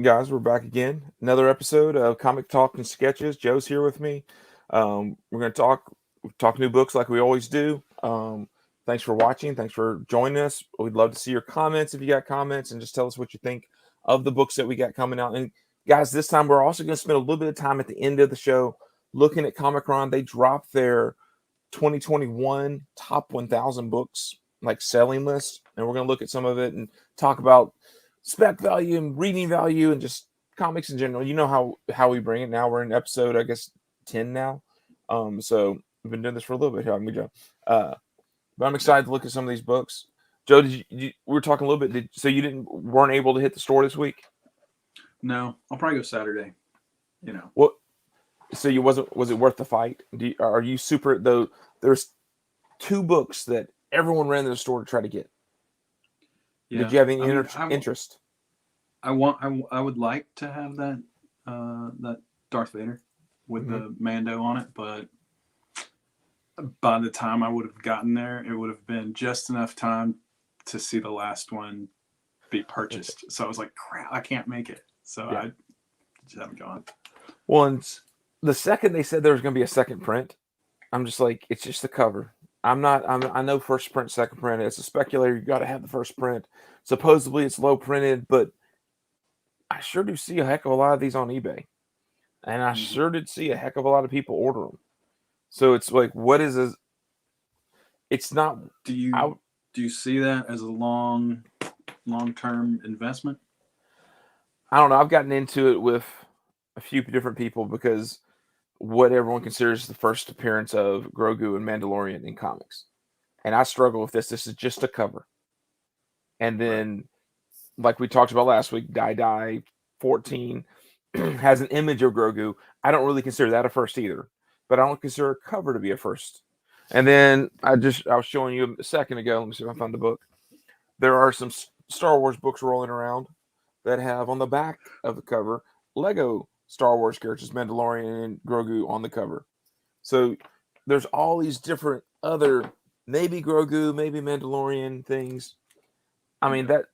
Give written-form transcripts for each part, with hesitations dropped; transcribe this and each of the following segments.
Guys, we're back again. Another episode of Comic Talk and Sketches. Joe's here with me. We're going to talk new books like we always do. Thanks for watching. Thanks for joining us. We'd love to see your comments if you got comments, and just tell us what you think of the books that we got coming out. And guys, this time we're also going to spend a little bit of time at the end of the show looking at Comichron. They dropped their 2021 top 1,000 books like selling list, and we're going to look at some of it and talk about spec value and reading value and just comics in general. You know how we bring it. Now we're in episode, I guess, 10 now. So we've been doing this for a little bit here, haven't we, Joe? But I'm excited to look at some of these books. Joe, we were talking a little bit. So you weren't able to hit the store this week? No, I'll probably go Saturday. You know. What? So was it worth the fight? Are you super though? There's two books that everyone ran to the store to try to get. Yeah. Did you have any interest? I would like to have that Darth Vader with the Mando on it, but by the time I would have gotten there, it would have been just enough time to see the last one be purchased. So I was like, crap, I can't make it. So I just haven't gone. Once the second they said there was going to be a second print, I'm just like, it's just the cover. I know first print, second print. As a speculator, you got to have the first print. Supposedly it's low printed, but I sure do see a heck of a lot of these on eBay, and I sure did see a heck of a lot of people order them. So it's like, what is this? It's not. Do you see that as a long-term investment? I don't know. I've gotten into it with a few different people because what everyone considers the first appearance of Grogu and Mandalorian in comics, and I struggle with this. This is just a cover, and then, like we talked about last week, Die 14 has an image of Grogu. I don't really consider that a first either, but I don't consider a cover to be a first. And then I was showing you a second ago. Let me see if I found the book. There are some Star Wars books rolling around that have on the back of the cover Lego Star Wars characters, Mandalorian and Grogu on the cover. So there's all these different other, maybe Grogu, maybe Mandalorian things. I mean, that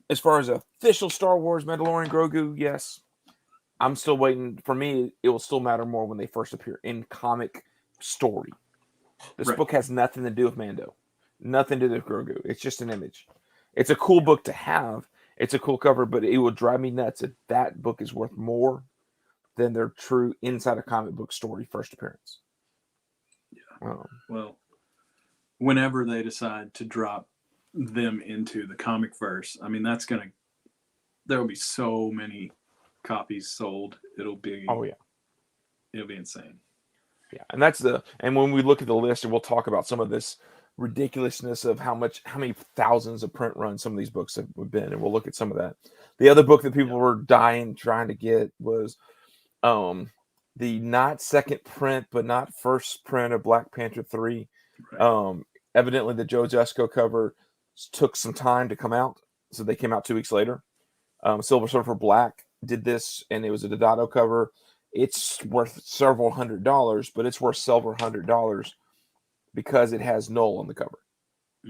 as far as official Star Wars Mandalorian Grogu, yes. I'm still waiting. For me, it will still matter more when they first appear in comic story. This book has nothing to do with Mando. Nothing to do with Grogu. It's just an image. It's a cool book to have. It's a cool cover, but it would drive me nuts if that book is worth more than their true inside a comic book story first appearance. Yeah. Well, whenever they decide to drop them into the comic verse, I mean, there will be so many copies sold. It'll be insane. Yeah, and when we look at the list, and we'll talk about some of this ridiculously of how many thousands of print runs some of these books have been, and we'll look at some of that. The other book that people were dying trying to get was the not second print but not first print of Black Panther 3. Evidently the Joe Jusko cover took some time to come out, so they came out 2 weeks later. Silver Surfer Black did this, and it was a Dodato cover. It's worth several $100s, but it's worth several $100 because it has Null on the cover.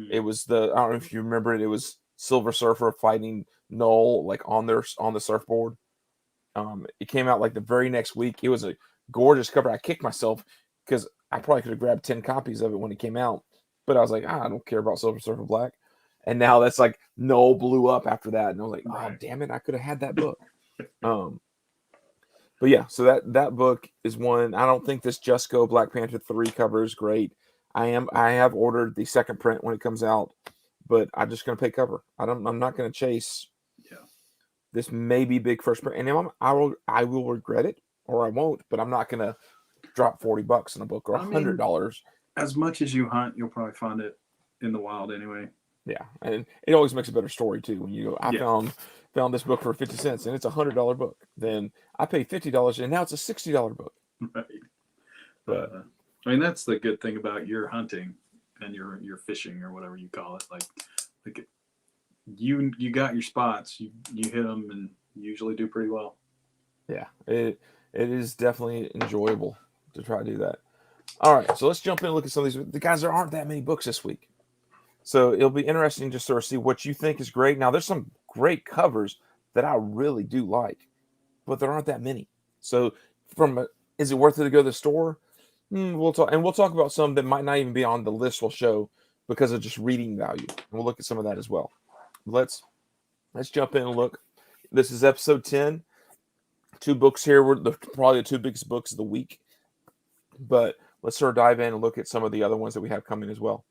It was I don't know if you remember it. It was Silver Surfer fighting Null like on the surfboard. It came out like the very next week. It was a gorgeous cover. I kicked myself because I probably could have grabbed 10 copies of it when it came out, but I was like, I don't care about Silver Surfer Black. And now that's like Null blew up after that, and I was like, oh damn it, I could have had that book. But yeah, so that book is one. I don't think this Jusko Black Panther 3 cover is great. I have ordered the second print when it comes out, but I'm just gonna pay cover. I'm not gonna chase. Yeah. This may be big first print, and I will regret it or I won't. But I'm not gonna drop $40 in a book or $100. As much as you hunt, you'll probably find it in the wild anyway. Yeah, and it always makes a better story too when you go. I found this book for 50 cents and it's $100 book. Then I paid $50 and now it's a $60 book. Right. But I mean, that's the good thing about your hunting and your fishing or whatever you call it. Like you got your spots, you hit them, and you usually do pretty well. Yeah, it is definitely enjoyable to try to do that. All right, so let's jump in and look at some of these. The guys, there aren't that many books this week, so it'll be interesting to sort of see what you think is great. Now, there's some great covers, that I really do like, but there aren't that many. So, is it worth it to go to the store? We'll talk about some that might not even be on the list we'll show because of just reading value. And we'll look at some of that as well. Let's jump in and look. This is episode 10. Two books here were probably the two biggest books of the week. But let's sort of dive in and look at some of the other ones that we have coming as well.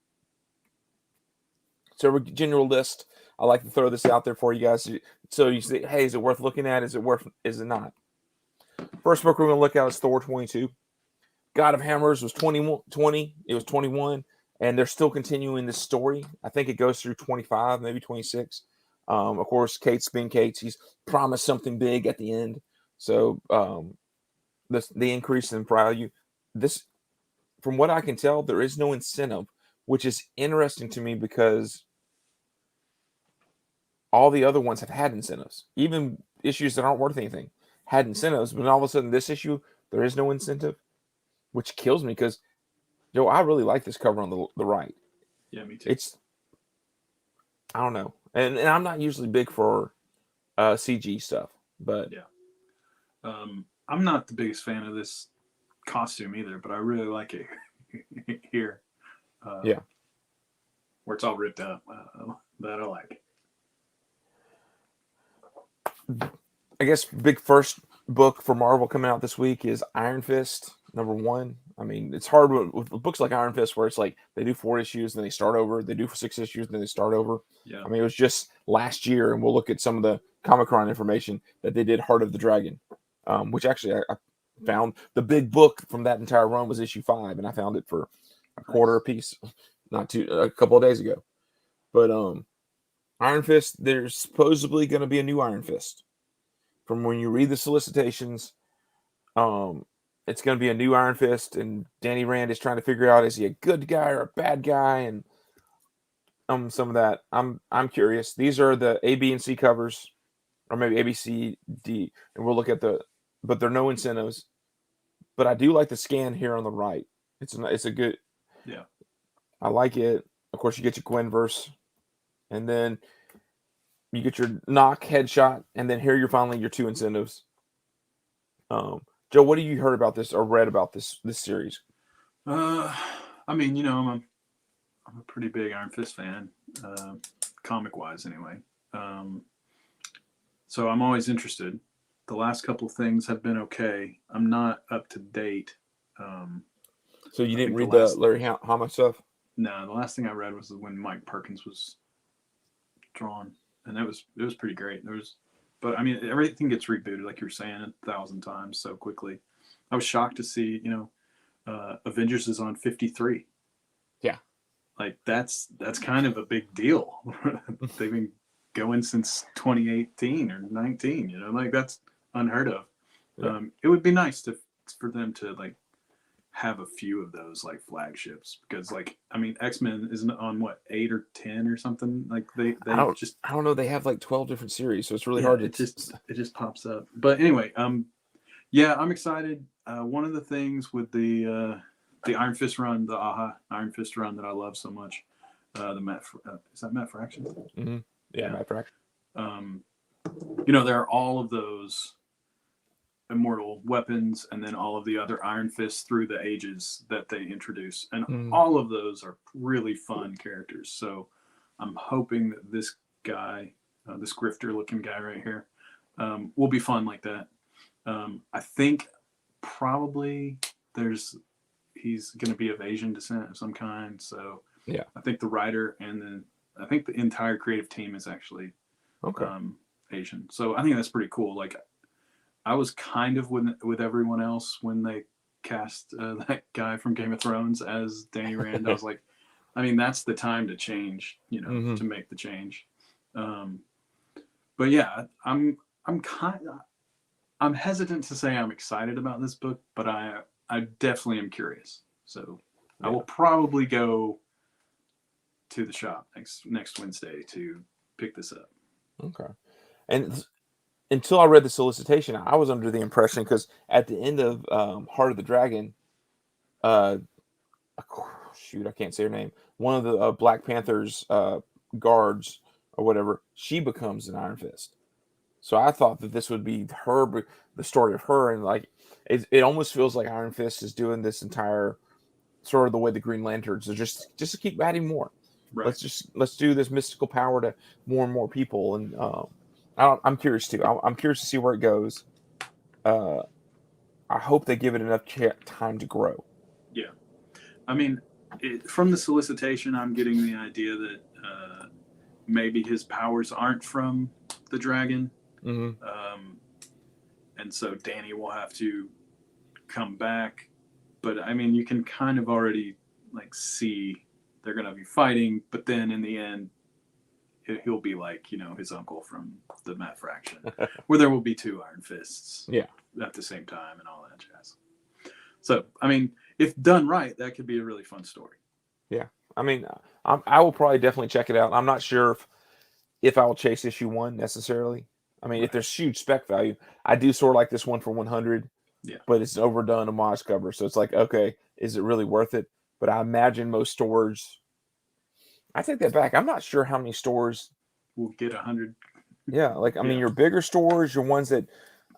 So, a general list. I like to throw this out there for you guys. So you say, hey, is it worth looking at? Is it not? First book we're going to look at is Thor 22. God of Hammers was 20. It was 21. And they're still continuing this story. I think it goes through 25, maybe 26. Of course, Kate's being Kate. He's promised something big at the end. So the increase in value. This, from what I can tell, there is no incentive, which is interesting to me because all the other ones have had incentives. Even issues that aren't worth anything had incentives, but all of a sudden this issue, there is no incentive, which kills me because, Joe, I really like this cover on the right. Yeah, me too. I don't know. And I'm not usually big for CG stuff, but yeah. I'm not the biggest fan of this costume either, but I really like it here. Yeah. Where it's all ripped up. That I like. I guess big first book for Marvel coming out this week is Iron Fist #1. I mean, it's hard with books like Iron Fist where it's like they do 4 issues, then they start over. They do 6 issues, then they start over. Yeah. I mean, it was just last year, and we'll look at some of the Comichron information that they did Heart of the Dragon, which actually I found the big book from that entire run was issue 5, and I found it for a quarter a piece, a couple of days ago. But Iron Fist, there's supposedly going to be a new Iron Fist. From when you read the solicitations, it's going to be a new Iron Fist, and Danny Rand is trying to figure out, is he a good guy or a bad guy, and some of that. I'm curious. These are the A, B, and C covers, or maybe A, B, C, D, and we'll look at but there are no incentives. But I do like the scan here on the right. It's a good. Yeah. I like it. Of course, you get your Gwenverse, and then you get your knock headshot, and then here you're finally your 2 incentives. Joe, what have you heard about this or read about this series? I mean, I'm a pretty big Iron Fist fan, comic wise anyway. So I'm always interested. The last couple of things have been okay. I'm not up to date. So you didn't read the Larry Hama stuff? No, the last thing I read was when Mike Perkins was drawn, and it was pretty great. But I mean, everything gets rebooted, like you were saying, 1,000 times so quickly. I was shocked to see, Avengers is on 53. Yeah, like that's kind of a big deal. They've been going since 2018 or 19. Like that's unheard of. Yeah. It would be nice for them to like have a few of those like flagships because X-Men isn't on what 8 or 10 or something like they I don't know, they have like 12 different series, so it's really hard to it just pops up. But anyway, yeah, I'm excited. One of the things with the Iron Fist run, the Iron Fist run that I love so much, the Matt is that Matt Fraction? Mm-hmm. Yeah, Matt Fraction. There are all of those immortal weapons and then all of the other Iron Fists through the ages that they introduce, and all of those are really fun characters. So I'm hoping that this guy, this grifter looking guy right here, will be fun like that. I think probably he's going to be of Asian descent of some kind. So yeah, I think the writer and then I think the entire creative team is actually Asian. So I think that's pretty cool. Like I was kind of with everyone else when they cast that guy from Game of Thrones as Danny Rand. I was like, I mean, that's the time to change, to make the change. But yeah, I'm hesitant to say I'm excited about this book, but I definitely am curious. So yeah. I will probably go to the shop next Wednesday to pick this up. Okay. And until I read the solicitation, I was under the impression, because at the end of Heart of the Dragon, shoot, I can't say her name. One of the Black Panther's guards or whatever, she becomes an Iron Fist. So I thought that this would be the story of her, and like it almost feels like Iron Fist is doing this entire sort of the way the Green Lanterns are just to keep adding more. Right. Let's do this mystical power to more and more people, and I'm curious too. I'm curious to see where it goes. Uh, I hope they give it enough time to grow. Yeah. I mean, from the solicitation, I'm getting the idea that maybe his powers aren't from the dragon. Mm-hmm. And so Danny will have to come back. But I mean, you can kind of already like see they're going to be fighting, but then in the end, he'll be like, you know, his uncle from the Matt Fraction, where there will be two Iron Fists Yeah. at the same time and all that jazz. So, I mean, if done right, that could be a really fun story. Yeah. I mean, I will probably definitely check it out. I'm not sure if I will chase issue 1 necessarily. I mean, if there's huge spec value, I do sort of like this one for 100. Yeah. But it's overdone homage cover, so it's like, okay, is it really worth it? But I imagine most stores. I take that back. I'm not sure how many stores will get 100. Yeah, like I mean, your bigger stores, your ones that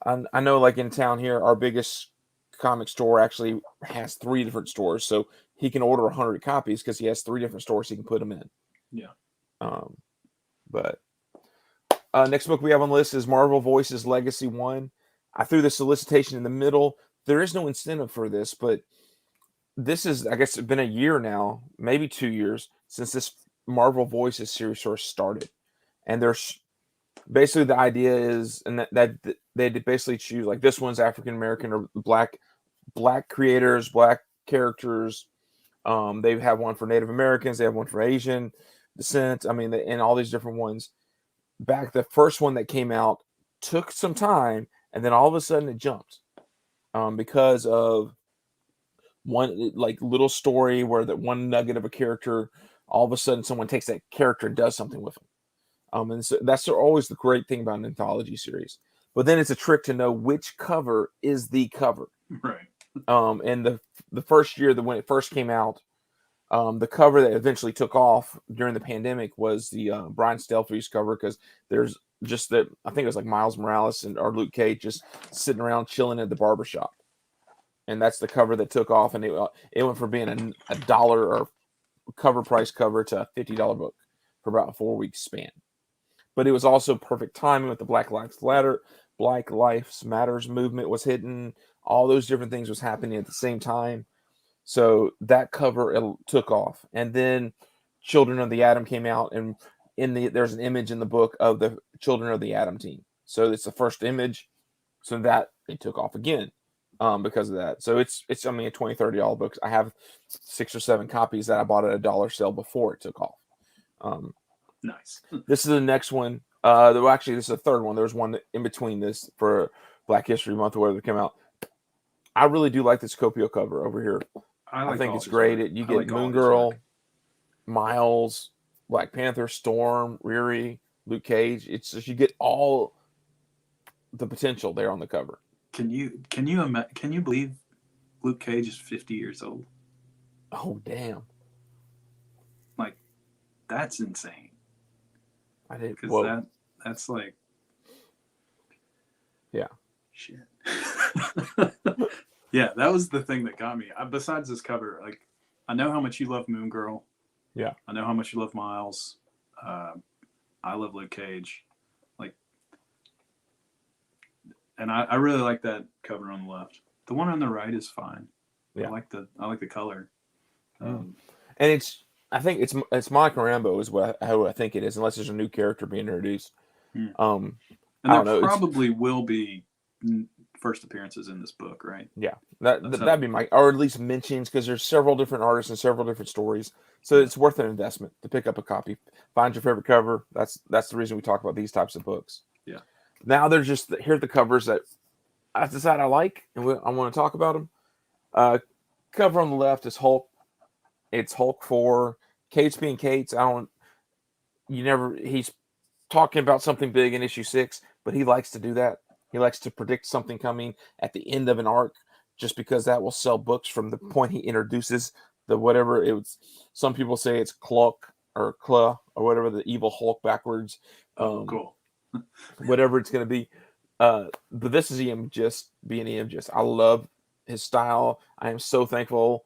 I know, like in town here, our biggest comic store actually has 3 different stores, so he can order 100 copies because he has 3 different stores he can put them in. Yeah. But next book we have on the list is Marvel Voices Legacy 1. I threw the solicitation in the middle. There is no incentive for this, but this is, I guess, it's been a year now, maybe 2 years since this Marvel Voices series sort of started. And there's basically the idea is, and that they basically choose, like, this one's African American or black creators, black characters. They have one for Native Americans. They have one for Asian descent. I mean, and all these different ones. Back, the first one that came out took some time, and then all of a sudden it jumped because of one like little story where that one nugget of a character, all of a sudden someone takes that character and does something with them. And so that's always the great thing about an anthology series. But then it's a trick to know which cover is the cover. Right. And the first year that when it first came out, the cover that eventually took off during the pandemic was the Brian Stelfreeze cover, because there's just that, I think it was like Miles Morales or Luke Cage just sitting around chilling at the barbershop. And that's the cover that took off, and it went from being a dollar or cover price cover to a $50 book for about a 4-week span. But it was also perfect timing with the Black Lives Matters movement was hitting. All those different things was happening at the same time. So that cover took off. And then Children of the Atom came out, and there's an image in the book of the Children of the Atom team. So it's the first image. So that it took off again because of that. So it's I mean, a $20, $30 book. I have 6 or 7 copies that I bought at a dollar sale before it took off. Nice. This is the next one. Actually, this is the third one. There was one in between this for Black History Month or whatever that came out. I really do like this Scopio cover over here. I think it's great. You get Moon Girl, Miles, Black Panther, Storm, Riri, Luke Cage. It's just, you get all the potential there on the cover. Can you believe Luke Cage is 50 years old? Oh, damn. Like, that's insane. I did. Because that's like, yeah. Shit. Yeah, that was the thing that got me. Besides this cover, like, I know how much you love Moon Girl. Yeah. I know how much you love Miles. I love Luke Cage. Like, and I really like that cover on the left. The one on the right is fine. Yeah. I like the color. And I think it's Monica Rambeau is how I think it is, unless there's a new character being introduced. And there probably will be first appearances in this book, right? Yeah, that'd be or at least mentions, because there's several different artists and several different stories, so it's worth an investment to pick up a copy. Find your favorite cover. That's the reason we talk about these types of books. Yeah. Now they're just here are the covers that I decide I like, and I want to talk about them. Cover on the left is Hulk. It's Hulk 4. Kate's being Kate's. He's talking about something big in issue 6, but he likes to do that. He likes to predict something coming at the end of an arc, just because that will sell books from the point he introduces the whatever it was. Some people say it's Cluck or Cluh or whatever, the evil Hulk backwards. Cool. whatever it's going to be. But this is EM just being EM just. I love his style. I am so thankful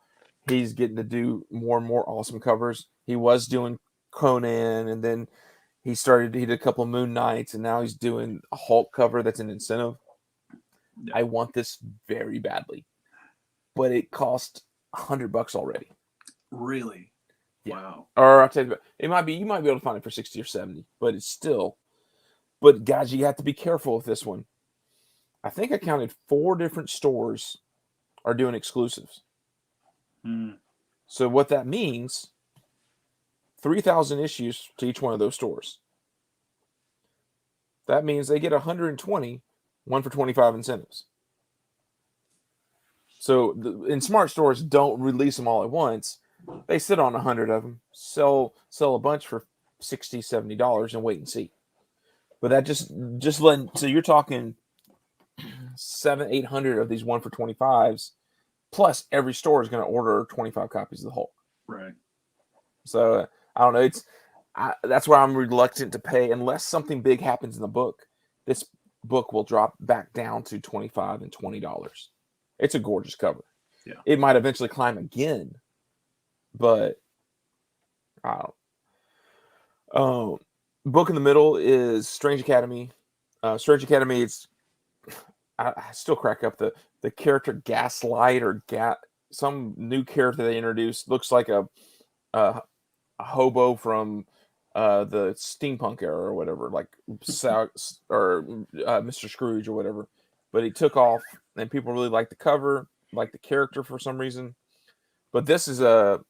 he's getting to do more and more awesome covers. He was doing Conan, and then he did a couple of Moon Knights, and now he's doing a Hulk cover that's an incentive. Yeah. I want this very badly, but it cost $100 already. Really? Yeah. Wow. Or I'll tell you, you might be able to find it for 60 or 70, but it's still. But guys, you have to be careful with this one. I think I counted 4 different stores are doing exclusives. So what that means, 3,000 issues to each one of those stores. That means they get 120, 1 for 25 incentives. So in smart stores, don't release them all at once. They sit on 100 of them, sell a bunch for $60, $70 and wait and see. But that just letting, so you're talking 700-800 of these 1 for 25s, plus every store is going to order 25 copies of the Hulk. Right. So I don't know. That's why I'm reluctant to pay unless something big happens in the book. This book will drop back down to $25 and $20. It's a gorgeous cover. Yeah. It might eventually climb again, but I don't. Book in the middle is Strange Academy. Strange Academy. I still crack up the character Gaslight or some new character they introduced. Looks like a hobo from the steampunk era or whatever, like Mr. Scrooge or whatever. But he took off, and people really like the cover, like the character for some reason. But this is the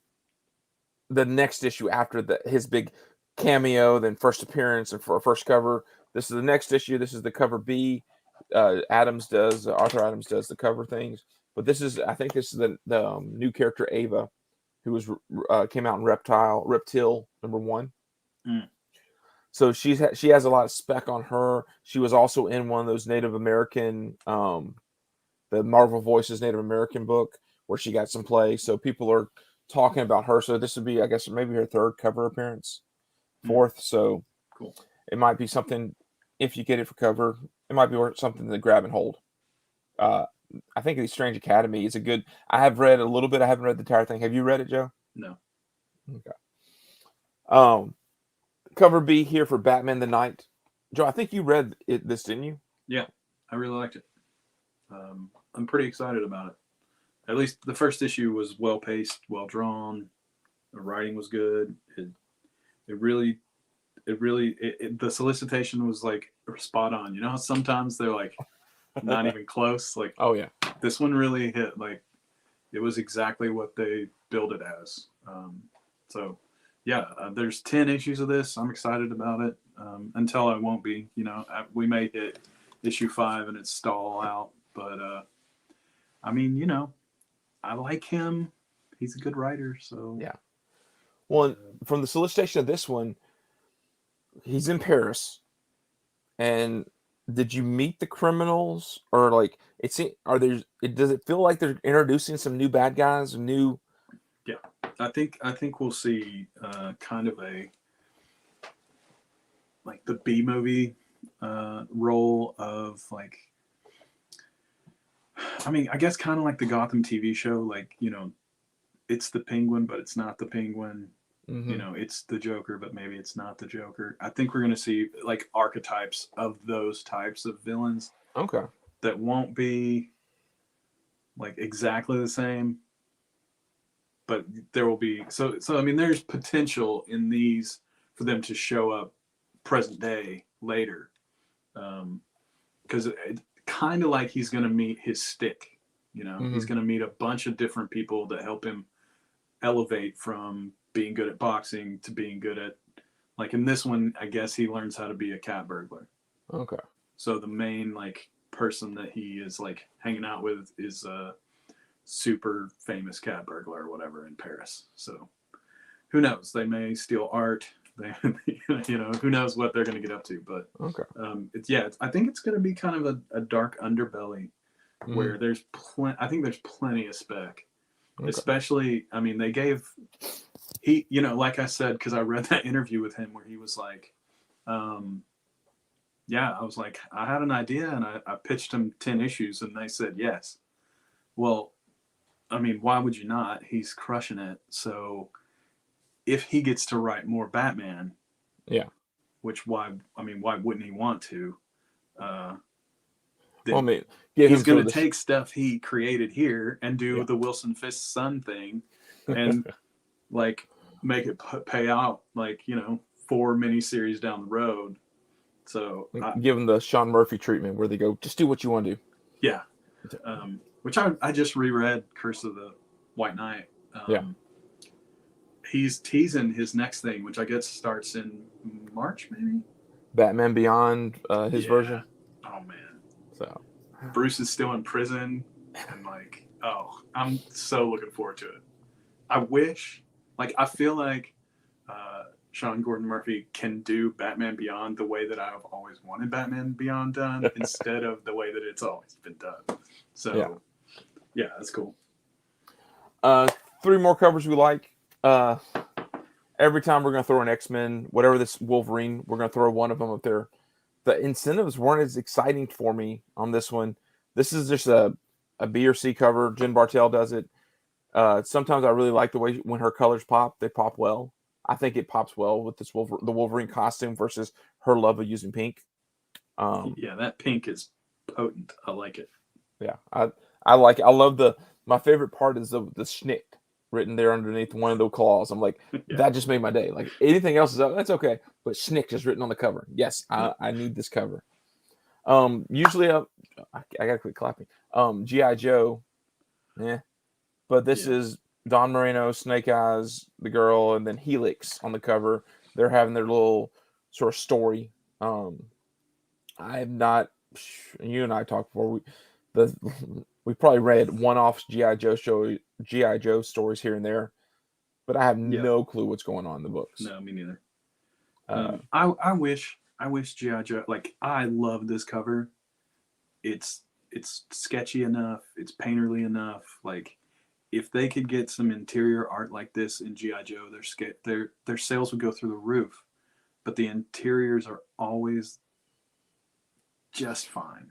next issue after his big cameo, then first appearance and for first cover. This is the next issue. This is the cover B. Arthur Adams does the cover things. But I think this is the new character Ava, who came out in Reptile #1. So she has a lot of spec on her. She was also in one of those Native American, the Marvel Voices Native American book where she got some play. So people are talking about her. So this would be, I guess, maybe her 3rd cover appearance, 4th. So cool. It might be something, if you get it for cover, it might be something to grab and hold. I think the Strange Academy is a good. I have read a little bit. I haven't read the entire thing. Have you read it, Joe? No. Okay. Cover B here for Batman the Knight. Joe, I think you read this, didn't you? Yeah, I really liked it. I'm pretty excited about it. At least the first issue was well paced, well drawn. The writing was good. The solicitation was like spot on. You know how sometimes they're like not even close. Like, oh yeah, this one really hit. Like, it was exactly what they billed it as. So yeah, there's 10 issues of this. I'm excited about it. Until I won't be. You know, we may hit issue 5 and it's stall out. But I mean, you know, I like him. He's a good writer. So yeah. Well, from the solicitation of this one, he's in Paris. And did you meet the criminals, or like does it feel like they're introducing some new bad guys, new? Yeah, I think we'll see kind of like the B movie role of, like, I mean, I guess kind of like the Gotham TV show. Like, you know, it's the Penguin, but it's not the Penguin. Mm-hmm. You know, it's the Joker, but maybe it's not the Joker. I think we're going to see like archetypes of those types of villains. Okay. That won't be like exactly the same, but there will be. So I mean, there's potential in these for them to show up present day later, because it kind of like he's going to meet his stick. You know, he's going to meet a bunch of different people that help him elevate from being good at boxing to being good at, like in this one, I guess he learns how to be a cat burglar. Okay. So the main like person that he is like hanging out with is a super famous cat burglar or whatever in Paris. So who knows? They may steal art. They, you know, who knows what they're going to get up to? But okay. I think it's going to be kind of a dark underbelly where there's I think there's plenty of spec. Okay. Especially, I mean, they gave you know, like I said, because I read that interview with him where he was like, yeah, I was like, I had an idea, and I pitched them 10 issues, and they said yes. Well, I mean, why would you not? He's crushing it. So if he gets to write more Batman, Yeah. which why wouldn't he want to? Uh, Well, I then mean, get he's him going for to the take stuff he created here and do yeah. the Wilson Fisk son thing, and like make it pay out, like 4 miniseries down the road. So Give him the Sean Murphy treatment where they go, just do what you want to do. yeah, which I just reread Curse of the White Knight. Yeah. He's teasing his next thing, which I guess starts in March, maybe. Batman Beyond, his version. Oh man. So Bruce is still in prison, and I'm so looking forward to it. I wish, I feel like Sean Gordon Murphy can do Batman Beyond the way that I've always wanted Batman Beyond done, instead of the way that it's always been done. So, yeah, that's cool. 3 more covers we like. Every time we're going to throw an X-Men, whatever this Wolverine, we're going to throw one of them up there. The incentives weren't as exciting for me on this one. This is just a B or C cover. Jen Bartel does it. Sometimes I really like the way when her colors pop, they pop well. I think it pops well with this the Wolverine costume versus her love of using pink. Yeah, that pink is potent. I like it. Yeah, I like it. I love my favorite part is the schnick written there underneath one of the claws. I'm like, that just made my day. Like anything else is that's okay, but schnick just written on the cover. Yes, I need this cover. Usually I gotta quit clapping. G.I. Joe, but this is Don Moreno, Snake Eyes, the girl, and then Helix on the cover. They're having their little sort of story. I have not. You and I talked before. We probably read one-off GI Joe stories here and there, but I have no clue what's going on in the books. No, me neither. I wish GI Joe. I love this cover. It's sketchy enough. It's painterly enough. If they could get some interior art like this in GI Joe, their sales would go through the roof. But the interiors are always just fine.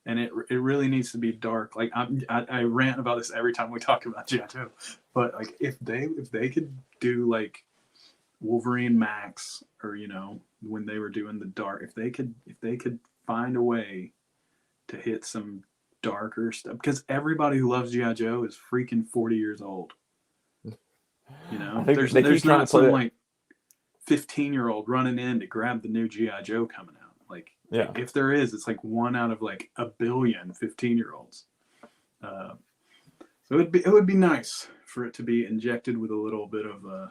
And it really needs to be dark. I rant about this every time we talk about GI Joe, but if they could do Wolverine Max, or when they were doing the dark, if they could find a way to hit some darker stuff, because everybody who loves GI Joe is freaking 40 years old. There's not some 15-year-old running in to grab the new GI Joe coming out. If there is, it's one out of a billion 15-year-olds. So it would be nice for it to be injected with a little bit of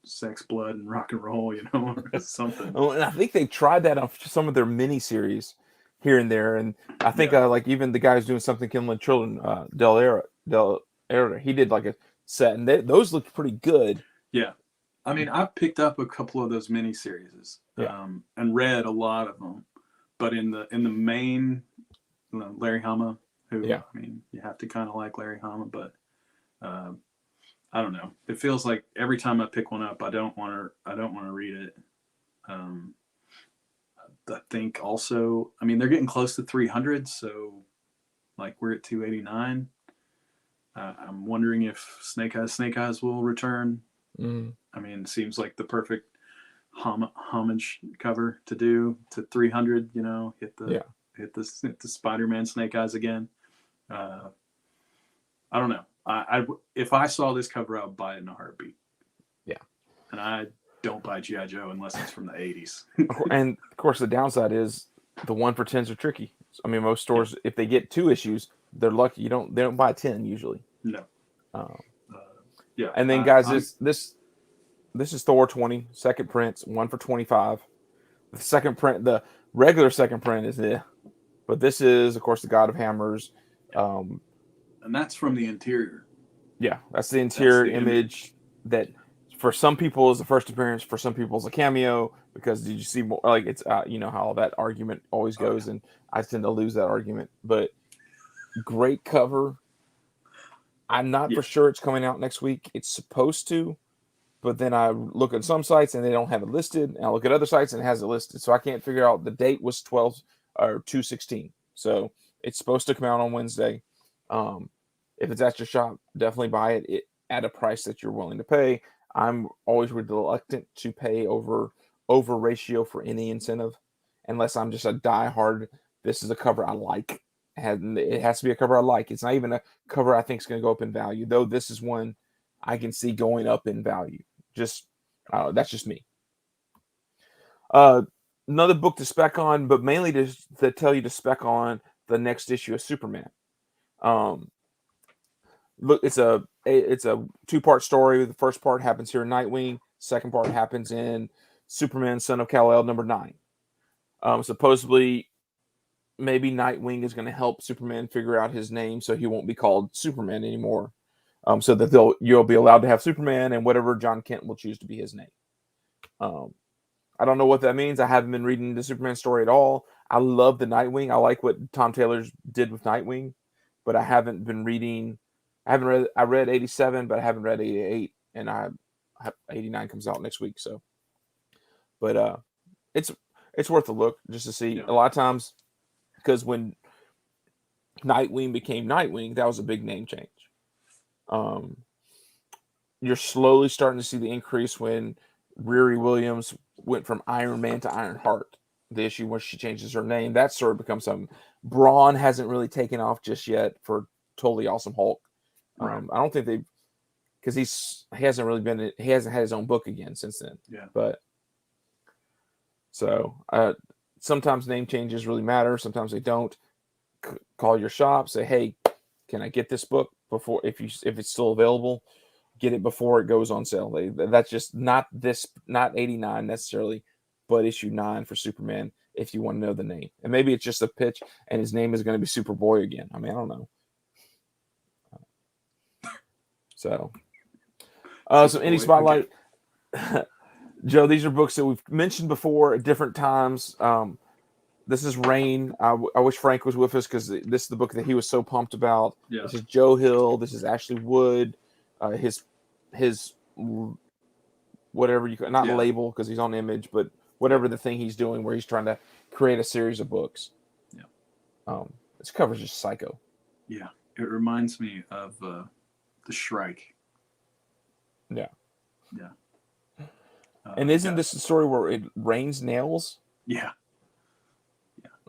sex, blood, and rock and roll, or something. Oh, and I think they tried that on some of their miniseries here and there, and I think even the guy who's doing Something Killing Children, Del Era, he did a set, and those looked pretty good. Yeah. I mean, I picked up a couple of those miniseries, and read a lot of them. But in the main, Larry Hama, who I mean, you have to kind of like Larry Hama, but I don't know. It feels like every time I pick one up, I don't want to read it. I think also, I mean, they're getting close to 300, so we're at 289. I'm wondering if Snake Eyes will return. I mean, it seems like the perfect homage cover to do to 300. Hit the Spider-Man Snake Eyes again. I don't know. If I saw this cover, I would buy it in a heartbeat. Yeah, and I don't buy GI Joe unless it's from the 80s. And of course, the downside is the 1-for-10s are tricky. I mean, most stores, if they get 2 issues, they're lucky. They don't buy 10 usually. No. And then guys, this is Thor 20 second print, 1 for 25. The second print, the regular second print is but this is of course the God of Hammers. And that's from the interior. Yeah, that's the interior image that for some people is the first appearance, for some people is a cameo, because did you see more it's how that argument always goes, and I tend to lose that argument. But great cover. I'm not for sure it's coming out next week. It's supposed to, but then I look at some sites and they don't have it listed, and I look at other sites and it has it listed. So I can't figure out the date was 12 or 2/16. So it's supposed to come out on Wednesday. If it's at your shop, definitely buy it at a price that you're willing to pay. I'm always reluctant to pay over ratio for any incentive, unless I'm just a diehard. This is a cover I like, and it has to be a cover I like. It's not even a cover I think is going to go up in value, though. This is one I can see going up in value. Just that's just me. Another book to spec on, but mainly to tell you to spec on the next issue of Superman. Look, it's a 2-part story. The first part happens here in Nightwing. Second part happens in Superman, Son of Kal-El, number 9. Supposedly, maybe Nightwing is going to help Superman figure out his name, so he won't be called Superman anymore. So that you'll be allowed to have Superman and whatever John Kent will choose to be his name. I don't know what that means. I haven't been reading the Superman story at all. I love the Nightwing. I like what Tom Taylor did with Nightwing, but I haven't been reading. I read 87, but I haven't read 88, and 89 comes out next week. So, but it's worth a look just to see. A lot of times, because when Nightwing became Nightwing, that was a big name change. You're slowly starting to see the increase when Riri Williams went from Iron Man to Ironheart. The issue when she changes her name, that sort of becomes something. Braun hasn't really taken off just yet for Totally Awesome Hulk. I don't think because he hasn't had his own book again since then. Yeah. But so sometimes name changes really matter. Sometimes they don't. Call your shop. Say, hey, can I get this book before if it's still available? Get it before it goes on sale. That's just not 89 necessarily, but issue 9 for Superman. If you want to know the name, and maybe it's just a pitch, and his name is going to be Superboy again. I mean, I don't know. So indie spotlight. Joe, these are books that we've mentioned before at different times. This is Rain. I wish Frank was with us because this is the book that he was so pumped about. Yeah. This is Joe Hill. This is Ashley Wood. His whatever you not label because he's on Image, but whatever the thing he's doing where he's trying to create a series of books. Yeah. This cover's just psycho. Yeah, it reminds me of the Shrike. Yeah. Yeah. And isn't this the story where it rains nails? Yeah.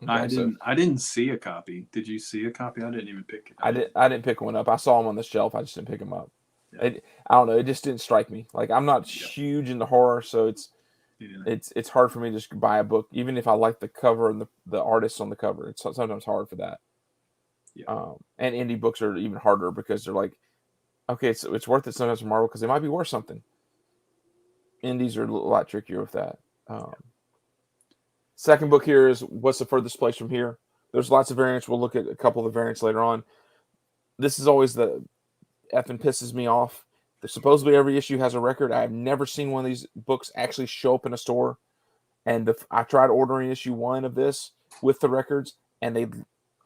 Okay, I didn't see a copy. Did you see a copy? I didn't even pick it. I didn't pick one up. I saw them on the shelf. I just didn't pick them up. Yeah. I don't know. It just didn't strike me. Like I'm not huge into horror, so it's hard for me to just buy a book, even if I like the cover and the artists on the cover. It's sometimes hard for that. Yeah. And indie books are even harder because they're like, okay, so it's worth it sometimes for Marvel because they might be worth something. Indies are a lot trickier with that. Second book here is What's the Furthest Place from Here? There's lots of variants. We'll look at a couple of the variants later on. This is always the effing pisses me off. Supposedly every issue has a record. I have never seen one of these books actually show up in a store. And I tried ordering issue 1 of this with the records, and they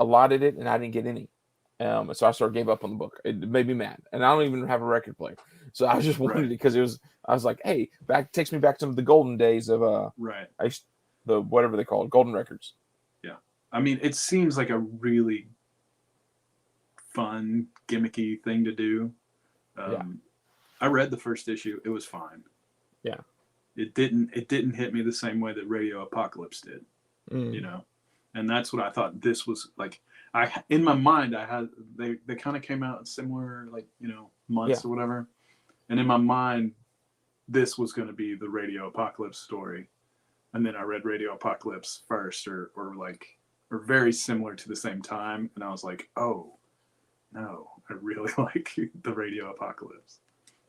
allotted it, and I didn't get any. So I gave up on the book. It made me mad, and I don't even have a record player. So I just wanted it because I was like, hey, takes me back to the golden days of the whatever they call it, golden records. Yeah, I mean, it seems like a really fun, gimmicky thing to do. I read the first issue; it was fine. Yeah, it didn't hit me the same way that Radio Apocalypse did. You know, and that's what I thought this was like. In my mind, I had they kind of came out in similar months or whatever, and in my mind, this was going to be the Radio Apocalypse story, and then I read Radio Apocalypse first, or very similar to the same time, and I was like, oh, no, I really like the Radio Apocalypse,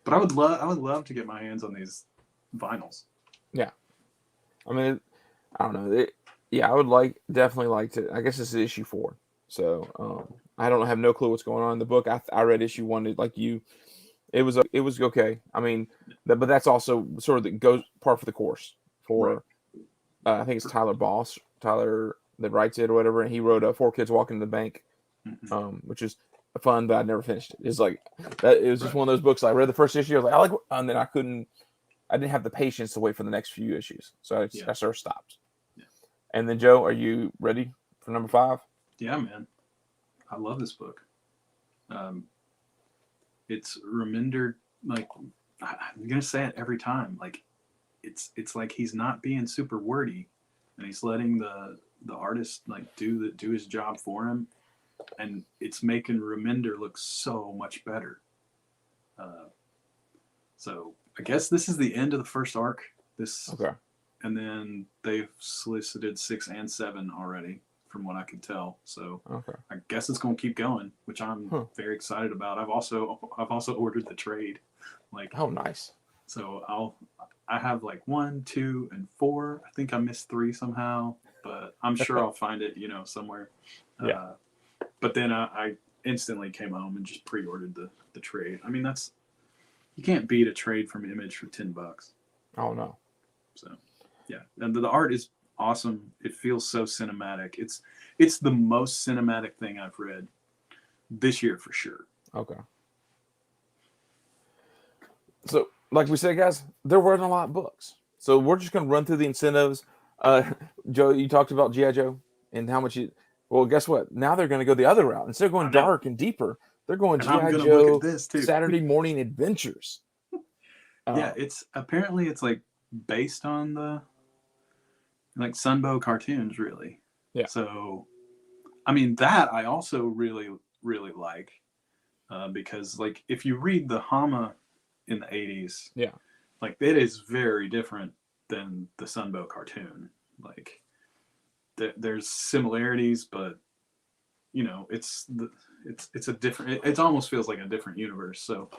but I would love to get my hands on these vinyls. Yeah, I mean, I don't know. I would definitely like to. I guess this is issue 4. So I don't have no clue what's going on in the book. I read issue 1 like you. It was okay. I mean, but that's also sort of goes par for the course for. I think it's Tyler that writes it or whatever, and he wrote 4 Kids Walking to the Bank, which is fun, but I never finished it. It's like that. It was just one of those books. I read the first issue. I was like, and then I couldn't I didn't have the patience to wait for the next few issues, so Yeah. I sort of stopped. Yeah. And then Joe, are you ready for number 5? Yeah, man. I love this book. It's Reminder, like, I'm gonna say it every time. Like, it's like he's not being super wordy, and he's letting the artist like do his job for him, and it's making Reminder look so much better. So I guess this is the end of the first arc. Okay. And then they've solicited 6 and 7 already, from what I can tell. So Okay. I guess it's going to keep going, which I'm very excited about. I've also ordered the trade. Like, oh, nice. So I have like 1, 2, and 4. I think I missed 3 somehow, but I'm sure I'll find it, somewhere. Yeah. But then I instantly came home and just pre-ordered the trade. I mean, you can't beat a trade from Image for $10. Oh no. So, yeah, and the art is awesome. It feels so cinematic. It's the most cinematic thing I've read this year for sure. Okay. So, like we said, guys, there weren't a lot of books, so we're just going to run through the incentives. Joe, you talked about G.I. Joe and how much you. Well, guess what? Now they're going to go the other route. Instead of going dark and deeper, they're going G.I. Joe this too. Saturday Morning Adventures. Yeah, it's like based on the like Sunbow cartoons, really. Yeah. So, I mean, that I also really, really like because, like, if you read the Hama in the 80s, yeah, like, it is very different than the Sunbow cartoon. Like, there's similarities, but it's a different. It almost feels like a different universe. So,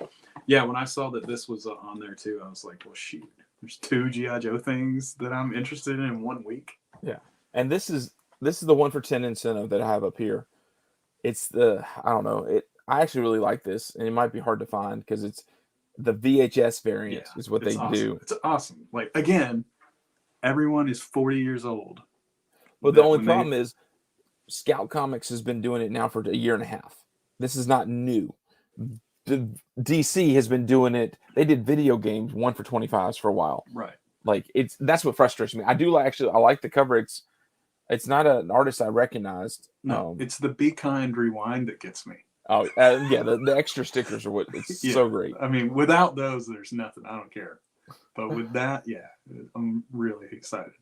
yeah, when I saw that this was on there too, I was like, well, shoot, there's 2 G.I. Joe things that I'm interested in 1 week. Yeah, and this is the 1 for 10 incentive that I have up here. It's I don't know. I actually really like this, and it might be hard to find because it's the VHS variant is what they awesome. do. It's awesome. Like, again, everyone is 40 years old. But the only problem is Scout Comics has been doing it now for a year and a half. This is not new. The DC has been doing it. They did video games 1 for 25s for a while. Right. Like, that's what frustrates me. I like the cover. It's not an artist I recognized. No, it's the Be Kind Rewind that gets me. Oh, yeah, the extra stickers are what it's so great. I mean, without those, there's nothing. I don't care. But with that, yeah, I'm really excited.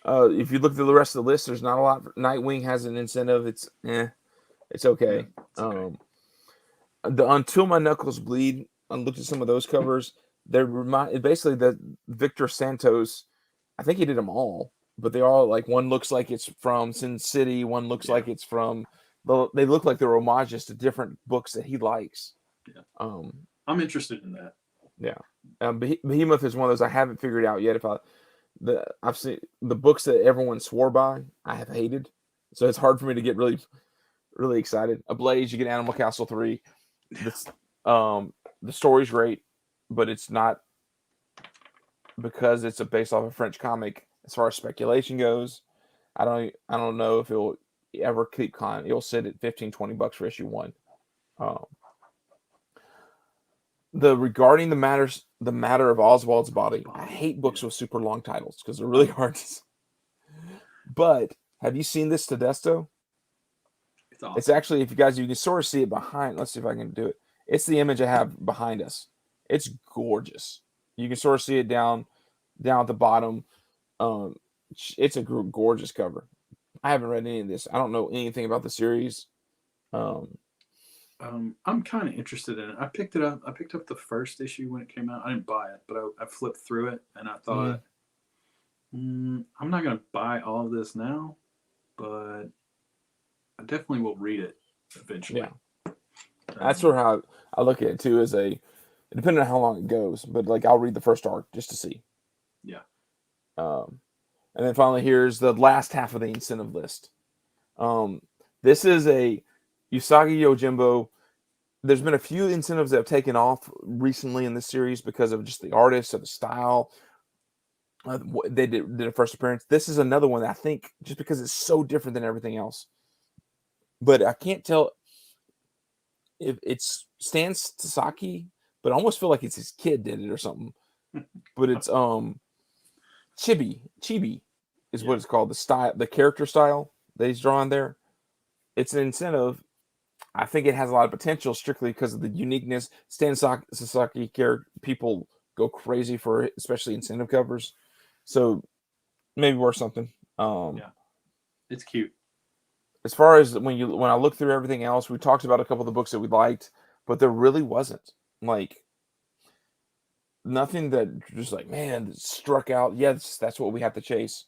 If you look at the rest of the list, there's not a lot. Nightwing has an incentive. It's okay. Yeah, it's okay. The Until My Knuckles Bleed. I looked at some of those covers. They're basically the Victor Santos. I think he did them all, but they all like one looks like it's from Sin City. One looks like it's from. They look like they're homages to different books that he likes. Yeah. I'm interested in that. Yeah. Behemoth is one of those I haven't figured out yet. I've seen the books that everyone swore by, I have hated, so it's hard for me to get really, really excited. Ablaze, you get Animal Castle 3. The story's great, but it's not because it's based off a French comic. As far as speculation goes, I don't know if it'll ever keep climbing. It'll sit at $15-20 for issue 1. Regarding the matter of Oswald's body. I hate books with super long titles because they're really hard to. But have you seen this Tedesto? It's awesome. It's actually, if you can sort of see it behind. Let's see if I can do it. It's the image I have behind us. It's gorgeous. You can sort of see it down at the bottom. It's a gorgeous cover. I haven't read any of this. I don't know anything about the series. I'm kind of interested in it. I picked it up. I picked up the first issue when it came out. I didn't buy it, but I flipped through it and I thought, I'm not going to buy all of this now, but I definitely will read it eventually. Yeah. That's sort of how I look at it too, depending on how long it goes, but like I'll read the first arc just to see. Yeah. And then finally, here's the last half of the incentive list. This is a Usagi Yojimbo. There's been a few incentives that have taken off recently in this series because of just the artist or the style. They did a first appearance. This is another one that I think just because it's so different than everything else. But I can't tell if it's Stan Sasaki, but I almost feel like it's his kid did it or something. but it's chibi is Yeah. what it's called. The style, the character style that he's drawing there. It's an incentive. I think it has a lot of potential strictly because of the uniqueness. Sasaki character people go crazy for it, especially incentive covers. So maybe worth something. Yeah. It's cute. As far as when I look through everything else, we talked about a couple of the books that we liked, but there really wasn't like nothing that just like man struck out. Yes, that's what we have to chase.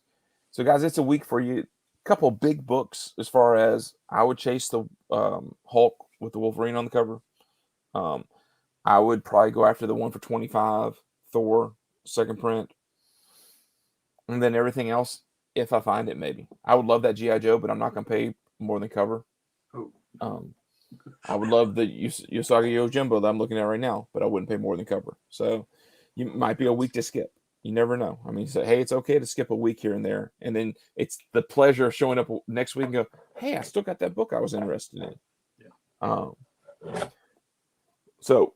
So guys, it's a week for you. Couple big books as far as I would chase the Hulk with the Wolverine on the cover. Um, I would probably go after the one for 25, Thor second print, and then everything else if I find it. Maybe I would love that GI Joe, but I'm not gonna pay more than cover. Oh, Um, I would love the Usagi Yojimbo that I'm looking at right now, but I wouldn't pay more than cover. So you might be a week to skip. You never know. I mean, say, hey, it's okay to skip a week here and there, and then it's the pleasure of showing up next week and go, hey, I still got that book I was interested in. yeah. Um, so,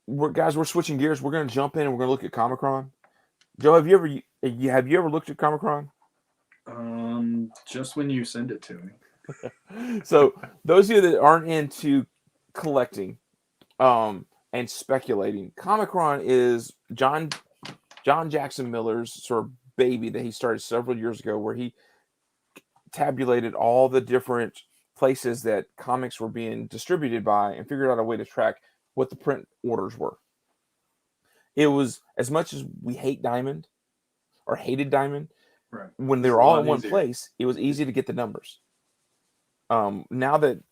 we're switching gears. We're going to jump in and we're going to look at Comichron. Joe, have you ever looked at Comichron? Just when you send it to me. So, those of you that aren't into collecting, and speculating, Comichron is John Jackson Miller's sort of baby that he started several years ago, where he tabulated all the different places that comics were being distributed by and figured out a way to track what the print orders were. It was as much as we hate Diamond or hated Diamond, Right. when they were all in one place, it was easy to get the numbers. Now that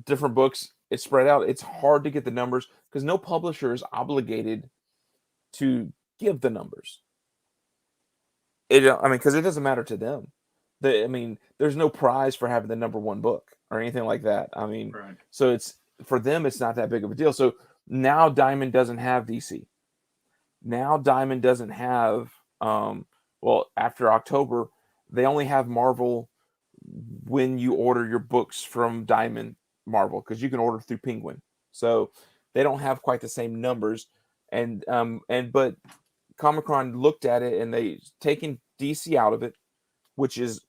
different books it's spread out, it's hard to get the numbers because no publisher is obligated to give the numbers. Because it doesn't matter to them. There's no prize for having the number one book or anything like that. Right. So it's for them, it's not that big of a deal. So now Diamond doesn't have DC. Now Diamond doesn't have. After October, they only have Marvel when you order your books from Diamond Marvel because you can order through Penguin. So they don't have quite the same numbers. But Comichron looked at it and they taken DC out of it, which is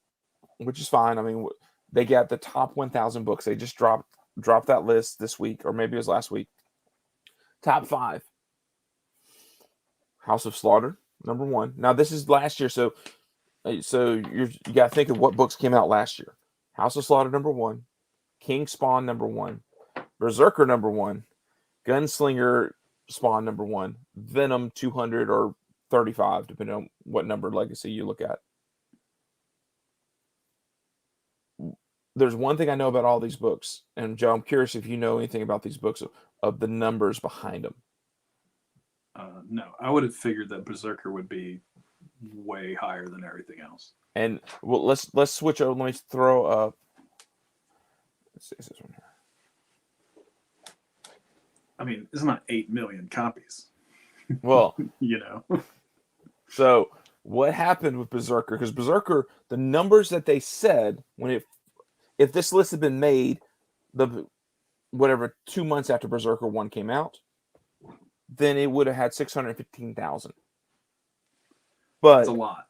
fine. They got the top 1,000 books. They just dropped that list this week, or maybe it was last week. Top 5. House of Slaughter, number 1. Now this is last year, so you got to think of what books came out last year. House of Slaughter, number 1. King Spawn, number 1. Berserker, number 1. Gunslinger Spawn, number 1. Venom, 200 or 35, depending on what number legacy you look at. There's one thing I know about all these books, and Joe, I'm curious if you know anything about these books of the numbers behind them. No, I would have figured that Berserker would be way higher than everything else. And let's switch over. Let me throw up. Let's see, is this one here? It's not 8 million copies. Well, So what happened with Berserker? Because Berserker, the numbers that they said if this list had been made, 2 months after Berserker 1 came out, then it would have had 615,000. But that's a lot.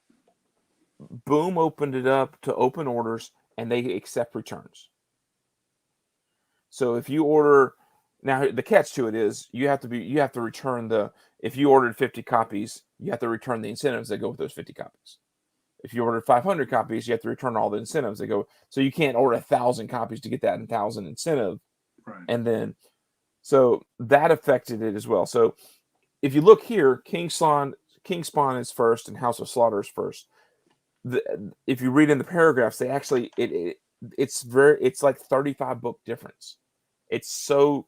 Boom opened it up to open orders, and they accept returns. So if you order now, the catch to it is you have to return if you ordered 50 copies, you have to return the incentives that go with those 50 copies. If you ordered 500 copies, you have to return all the incentives that go. So you can't order 1,000 copies to get that 1,000 incentive. Right. And then, so that affected it as well. So if you look here, King Spawn is first and House of Slaughter is first. If you read in the paragraphs, they actually it's like 35 book difference. It's so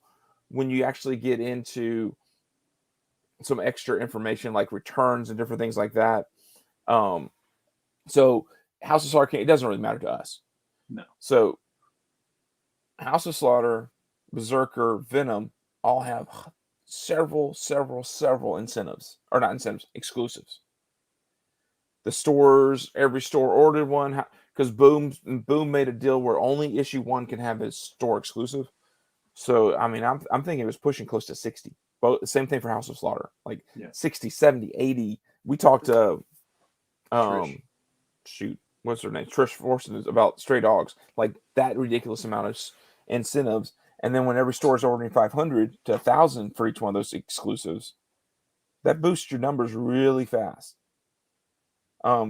when you actually get into some extra information like returns and different things like that. So House of Slaughter, it doesn't really matter to us. No. So House of Slaughter, Berserker, Venom all have several incentives, or not incentives, exclusives. The stores, every store ordered one because Boom made a deal where only issue 1 can have a store exclusive. So I'm thinking it was pushing close to 60. Both same thing for House of Slaughter, like Yeah. 60, 70, 80. We talked to Trish. shoot, what's her name? Trish Forson is about Stray Dogs, like that ridiculous amount of incentives. And then when every store is ordering 500 to 1,000 for each one of those exclusives, that boosts your numbers really fast.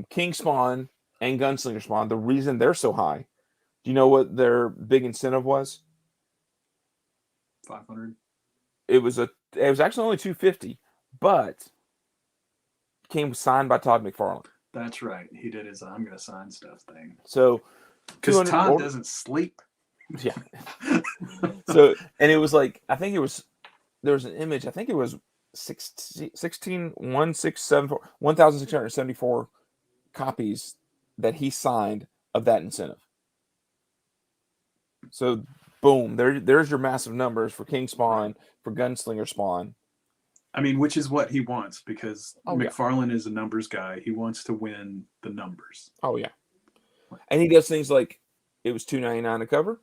King Spawn and Gunslinger Spawn, the reason they're so high, do you know what their big incentive was? 500. It was actually only 250, but came signed by Todd McFarlane. That's right. He did his "I'm gonna sign stuff" thing. So because Todd doesn't sleep. Yeah. So, and it was like, I think it was, there was an image, I think it was 1,674 copies that he signed of that incentive. So, boom, there's your massive numbers for King Spawn, for Gunslinger Spawn. I mean, which is what he wants, because McFarlane yeah. is a numbers guy. He wants to win the numbers. Oh yeah, and he does things like, it was $2.99 a cover,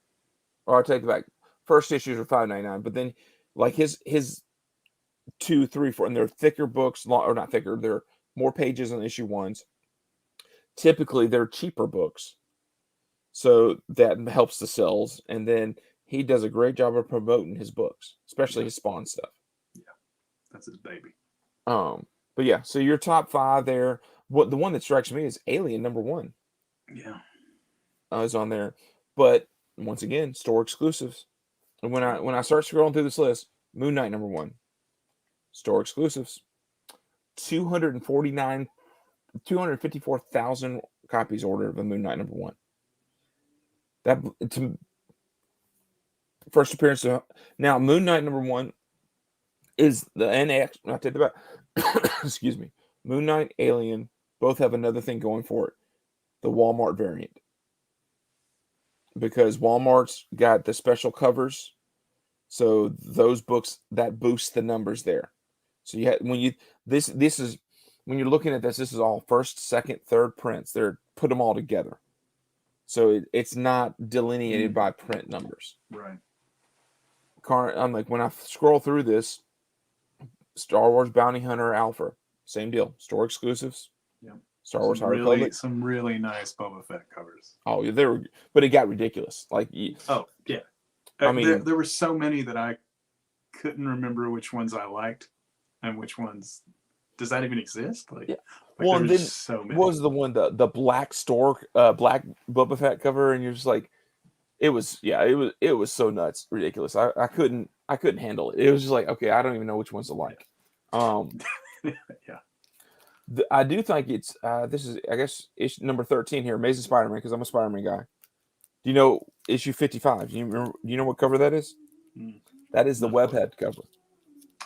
or I'll take it back. First issues are $5.99, but then like his 2, 3, 4, and they're thicker books, or not thicker. They're more pages on issue ones. Typically, they're cheaper books, so that helps the sales. And then he does a great job of promoting his books, especially his Spawn stuff. Yeah, that's his baby. But yeah, so your top 5 there. What the one that strikes me is Alien #1. Yeah, is on there, but once again, store exclusives. And when I start scrolling through this list, Moon Knight #1, store exclusives, 254,000 copies ordered of a Moon Knight #1. That to first appearance of, now Moon Knight #1 is the NX. I take that back. Excuse me. Moon Knight, Alien both have another thing going for it: the Walmart variant, because Walmart's got the special covers. So those books, that boosts the numbers there. So you have, this is when you're looking at this is all first, second, third prints. They're put them all together. So it's not delineated by print numbers. Right. I'm like, when I scroll through this, Star Wars Bounty Hunter Alpha, same deal. Store exclusives. Yeah. Star Wars High Republic. Some really nice Boba Fett covers. Oh, yeah, they were, but it got ridiculous. Like, oh yeah. I mean, there were so many that I couldn't remember which ones I liked and which ones. Does that even exist? Like, yeah. Well, and then so many. What was the one, the black black Boba Fett cover, and you're just like, it was so nuts, ridiculous. I couldn't handle it. It was just like, okay, I don't even know which ones to like. Yeah. I do think it's this is, I guess, issue number 13 here, Amazing Spider-Man, because I'm a Spider-Man guy. Do you know issue 55? Do you know what cover that is? That is the Webhead cover.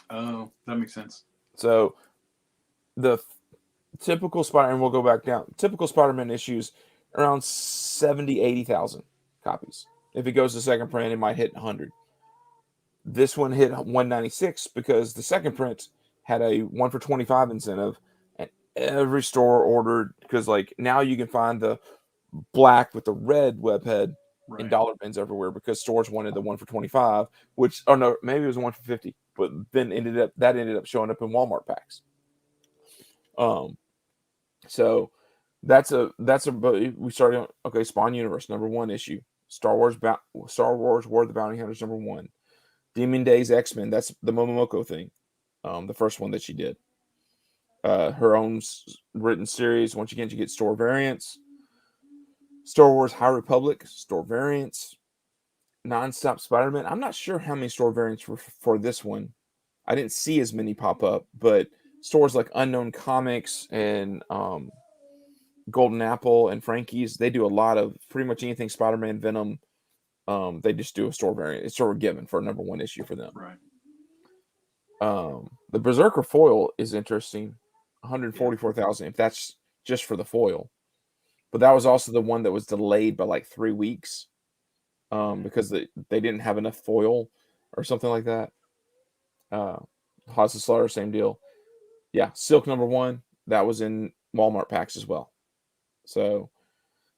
Oh, that makes sense. So the typical Spider-Man, we'll go back down. Typical Spider-Man issues around 70, 80,000 copies. If it goes to second print, it might hit 100. This one hit 196 because the second print had a 1 for 25 incentive, and every store ordered, because like now you can find the black with the red webhead in dollar bins everywhere, because stores wanted the 1 for 25, which, oh no, maybe it was 1 for 50, but then ended up showing up in Walmart packs. So that's a we started on, okay, Spawn Universe #1 issue, Star Wars War of the Bounty Hunters #1, Demon Days X-Men, that's the Momomoko thing, the first one that she did, her own written series. Once again, you get store variants. Star Wars High Republic, store variants. Nonstop Spider-Man, I'm not sure how many store variants were for this one. I didn't see as many pop up, but stores like Unknown Comics and Golden Apple and Frankie's, they do a lot of pretty much anything Spider-Man, Venom. They just do a store variant. It's sort of given for a #1 issue for them. Right. The Berserker foil is interesting, 144,000 if that's just for the foil. But that was also the one that was delayed by like 3 weeks, because they didn't have enough foil or something like that. House of Slaughter, same deal. Yeah, Silk #1, that was in Walmart packs as well. So,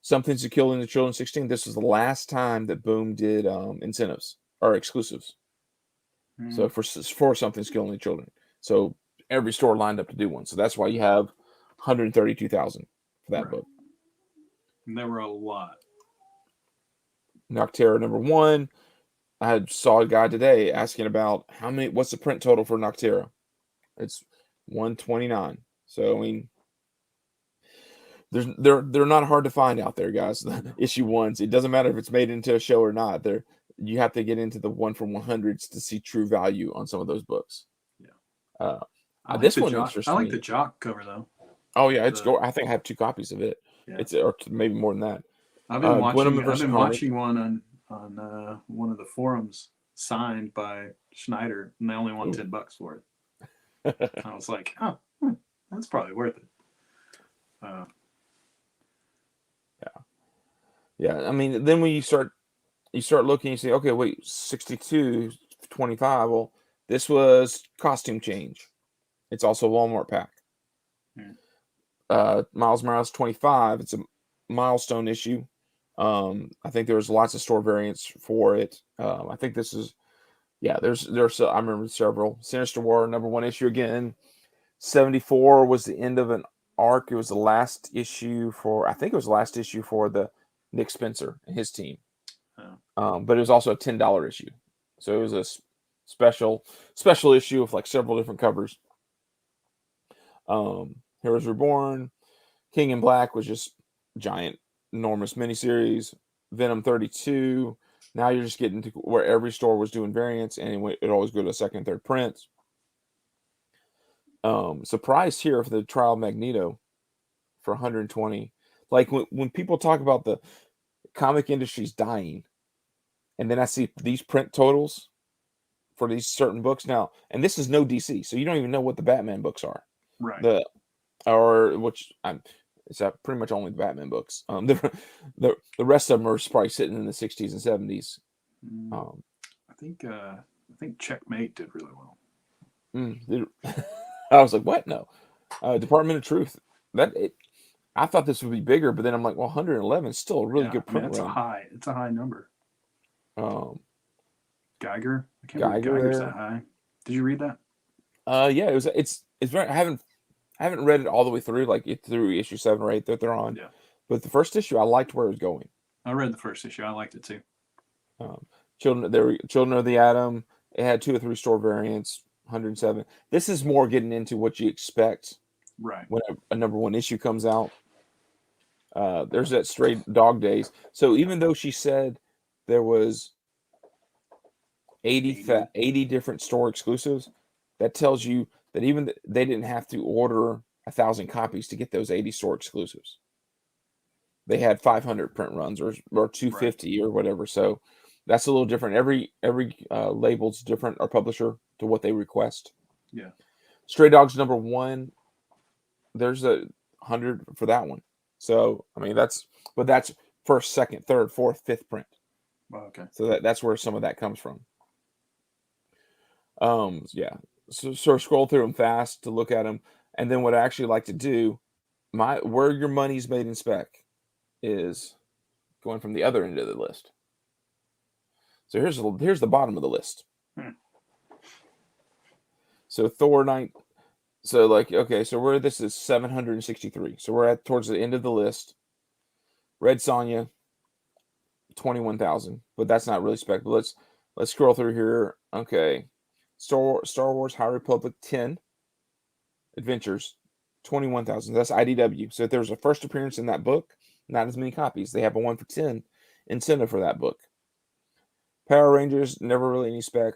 Something to Kill in the Children 16. This was the last time that Boom did incentives or exclusives. So for something skill only children. So every store lined up to do one. So that's why you have 132,000 for that book. And there were a lot. Noctera number 1. I saw a guy today asking about what's the print total for Noctera? It's 129. So I mean, they're not hard to find out there, guys. Issue 1s. It doesn't matter if it's made into a show or not. You have to get into the 1 from 100s to see true value on some of those books. Yeah. This one interests me. I like the Jock cover though. Oh yeah, I think I have 2 copies of it. Yeah. It's or maybe more than that. I've been watching one on one of the forums signed by Schneider, and they only want $10 for it. I was like, oh, that's probably worth it. Yeah. I mean, then when you start looking, you say, okay, wait, 62, 25. Well, this was costume change. It's also a Walmart pack. Miles Morales 25. It's a milestone issue. I think there's lots of store variants for it. I think this is, there's I remember several. Sinister War number 1 issue again. 74 was the end of an arc. It was the last issue for the Nick Spencer and his team. But it was also a $10 issue. So it was a special issue of like several different covers. Heroes Reborn. King in Black was just giant, enormous miniseries. Venom 32. Now you're just getting to where every store was doing variants, and it always go to a second and third print. Surprise here for the trial of Magneto for 120. Like when people talk about the comic industry's dying, and then I see these print totals for these certain books now, and this is no DC, so you don't even know what the Batman books are. Right. It's pretty much only the Batman books. The rest of them are probably sitting in the 60s and 70s. I think Checkmate did really well. I was like, what? No. Department of Truth. I thought this would be bigger, but then I'm like, well, 111 is still a really good print run. It's a high number. Geiger. I can't believe Geiger Geiger's that high. Did you read that? Yeah, it's very. I haven't read it all the way through, like through issue 7 or 8 that they're on. Yeah. But the first issue, I liked where it was going. I read the first issue. I liked it too. Children of the Atom. It had 2 or 3 store variants. 107. This is more getting into what you expect. Right. When a number 1 issue comes out. There's that Stray Dog Days. So even though she said there was 80 different store exclusives, that tells you that even they didn't have to order 1,000 copies to get those 80 store exclusives. They had 500 print runs or 250 or whatever. So that's a little different. Every label's different, or publisher, to what they request. Yeah. Stray Dogs number 1. There's 100 for that one. So I mean that's first, second, third, fourth, fifth print. Okay. So that's where some of that comes from. Yeah. So scroll through them fast to look at them, and then what I actually like to do, where your money's made in spec, is going from the other end of the list. So here's the bottom of the list. So Thor 9. So like, okay, so this is 763. So we're towards the end of the list. Red Sonja, 21,000, but that's not really spec. But let's scroll through here. Okay. Star Wars High Republic 10 Adventures, 21,000. That's IDW. So if there's a first appearance in that book, not as many copies. They have a 1 for 10 incentive for that book. Power Rangers, never really any spec.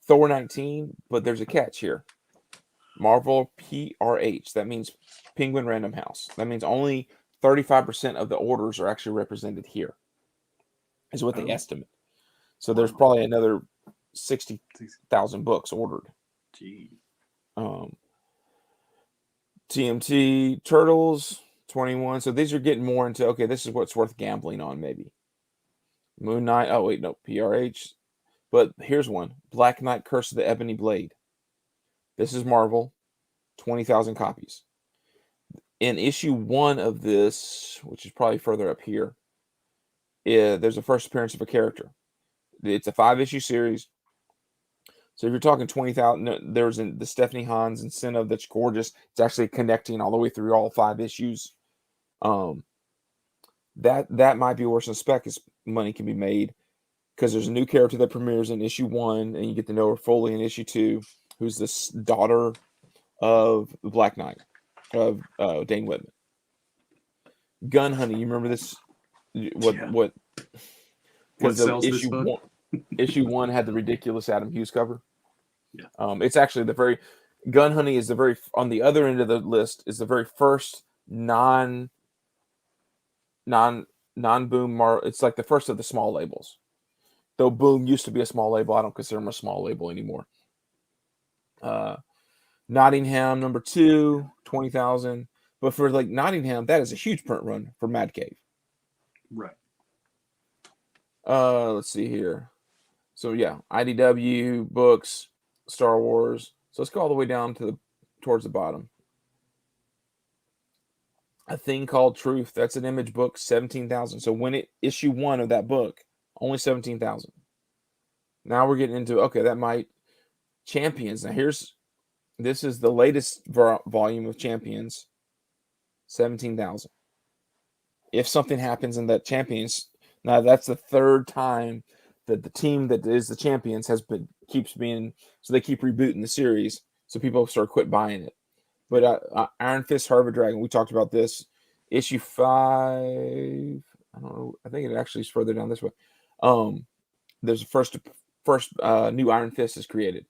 Thor 19, but there's a catch here. Marvel PRH. That means Penguin Random House. That means only 35% of the orders are actually represented here, is what they estimate. So there's probably another 60,000 books ordered. Gee. TMT Turtles, 21. So these are getting more into, okay, this is what's worth gambling on, maybe. Moon Knight. Oh, wait, no, PRH. But here's one. Black Knight Curse of the Ebony Blade. This is Marvel, 20,000 copies. In issue 1 of this, which is probably further up here, there's a first appearance of a character. It's a 5-issue series. So if you're talking 20,000, no, there's the Stephanie Hans incentive that's gorgeous. It's actually connecting all the way through all 5 issues. Um, that might be worse than spec is money can be made because there's a new character that premieres in issue 1, and you get to know her fully in issue 2, who's this daughter of the Black Knight of Dane Whitman. Gun Honey, you remember this? What? Because the sells this book? issue 1 had the ridiculous Adam Hughes cover. Yeah. It's actually the very Gun Honey is the very on the other end of the list is the very first non Boom it's like the first of the small labels. Though Boom used to be a small label, I don't consider them a small label anymore. Nottingham number 2, 20,000. But for like Nottingham, that is a huge print run for Mad Cave. Right. Let's see here. So yeah, IDW books, Star Wars. So let's go all the way down to towards the bottom. A Thing Called Truth. That's an Image book, 17,000. So when it issue 1 of that book, only 17,000. Now we're getting into that might Champions. Now this is the latest volume of Champions, 17,000. If something happens in that Champions, now that's the third time that the team that is the Champions keeps being, so they keep rebooting the series, so people start quit buying it. But Iron Fist, Heart of a Dragon, we talked about this. Issue 5, I don't know. I think it actually is further down this way. There's a first new Iron Fist is created.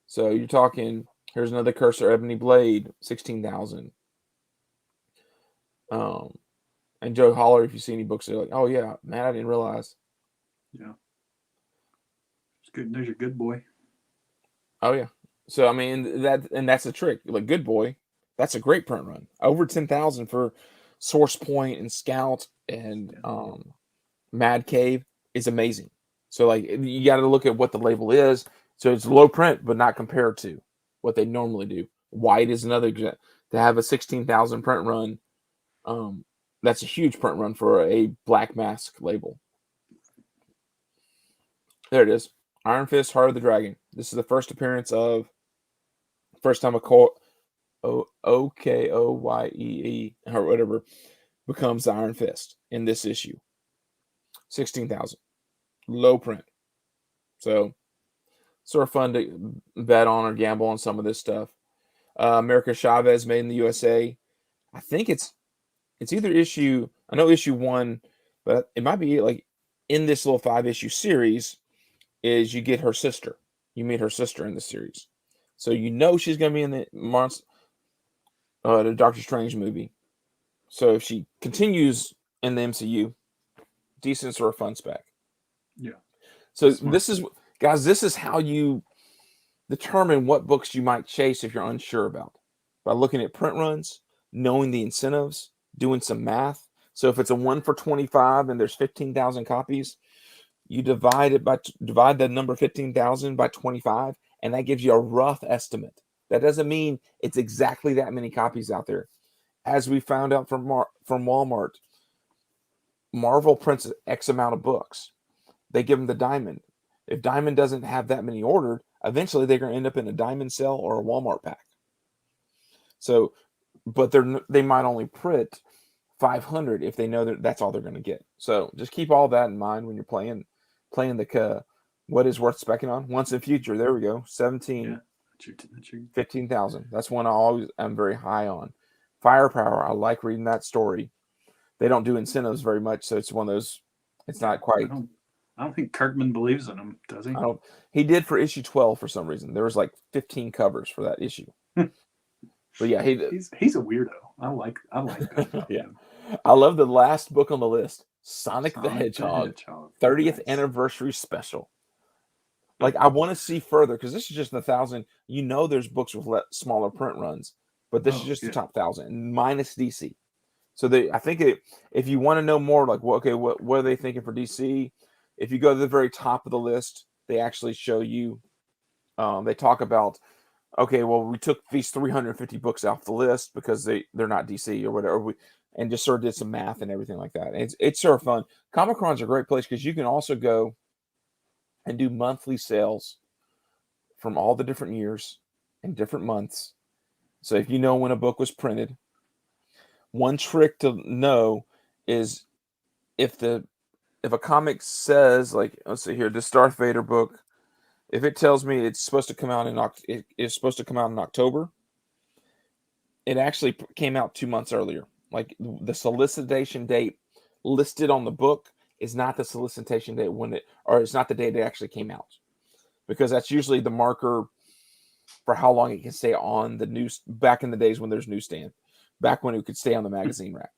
So you're talking. Here's another Cursor Ebony Blade, 16,000. And Joe Holler, if you see any books, they're like, oh yeah, man, I didn't realize. Yeah, it's good. There's your Good Boy. Oh yeah. So I mean that's the trick. Like Good Boy, that's a great print run. Over 10,000 for Source Point and Scout and Mad Cave is amazing. So like you got to look at what the label is. So it's low print, but not compared to what they normally do. White is another example. To have a 16,000 print run, that's a huge print run for a Black Mask label. There it is. Iron Fist, Heart of the Dragon. This is the first appearance of time a Okoye or whatever becomes the Iron Fist in this issue. 16,000. Low print. So sort of fun to bet on or gamble on some of this stuff. America Chavez, Made in the USA. I think it's either issue 1, but it might be like in this little 5-issue series is you get her sister. You meet her sister in the series. So she's going to be in the Doctor Strange movie. So if she continues in the MCU, decent sort of fun spec. Yeah. So this is how you determine what books you might chase if you're unsure about. By looking at print runs, knowing the incentives, doing some math. So if it's a 1 for 25 and there's 15,000 copies, you divide the number 15,000 by 25, and that gives you a rough estimate. That doesn't mean it's exactly that many copies out there. As we found out from Walmart, Marvel prints X amount of books. They give them the Diamond. If Diamond doesn't have that many ordered, eventually they're going to end up in a Diamond sale or a Walmart pack. So, but they might only print 500 if they know that's all they're going to get. So just keep all that in mind when you're playing the what is worth specking on. Once in Future, there we go. 15,000. That's one I'm very high on. Firepower, I like reading that story. They don't do incentives very much, so it's one of those. It's not quite. I don't think Kirkman believes in him, does he? He did for issue 12 for some reason. There was like 15 covers for that issue. But yeah, he's a weirdo. I like that. Yeah. I love the last book on the list, Sonic the Hedgehog, 30th anniversary special. Like I want to see further because this is just 1,000. There's books with smaller print runs, but this is just the top 1,000 minus DC. So I think if you want to know more, like what are they thinking for DC? If you go to the very top of the list, they actually show you. They talk about, we took these 350 books off the list because they're not DC or whatever. And just sort of did some math and everything like that. And it's sort of fun. Comichron's a great place because you can also go and do monthly sales from all the different years and different months. So if you know when a book was printed, one trick to know is if a comic says, like, let's see here, this Darth Vader book, if it tells me it's supposed to come out it's supposed to come out in October, it actually came out 2 months earlier. Like the solicitation date listed on the book is not the solicitation date or it's not the date it actually came out, because that's usually the marker for how long it can stay on the news. Back in the days when there's newsstand, back when it could stay on the magazine rack,